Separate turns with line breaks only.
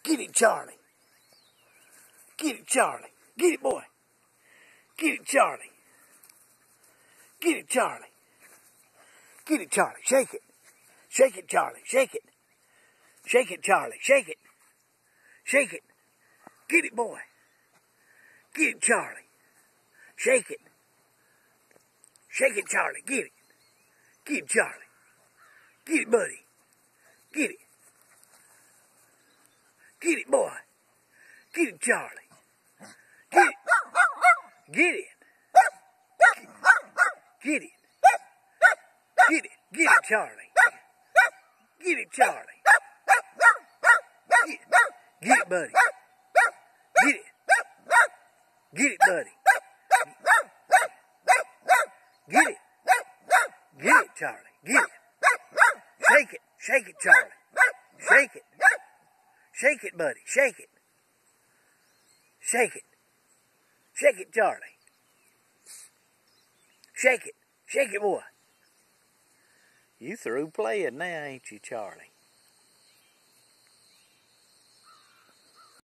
Get it, Charlie. Get it, Charlie. Get it, boy. Get it, Charlie. Get it, Charlie. Get it, Charlie. Shake it. Shake it, Charlie. Shake it. Shake it, Charlie. Shake it. Shake it. Get it, boy. Get it, Charlie. Shake it. Shake it, Charlie. Get it. Get it, Charlie. Get it, buddy. Get it. Get it, boy. Get it, Charlie. Get it. Get it. Get it. Get it. Get it, Charlie. Get it, Charlie. Get it, buddy. Get it. Get it, buddy. Get it. Get it, Charlie. Get it. Shake it. Shake it, Charlie. Shake it. Shake it, buddy. Shake it. Shake it. Shake it, Charlie. Shake it. Shake it, boy. You through playing now, ain't you, Charlie?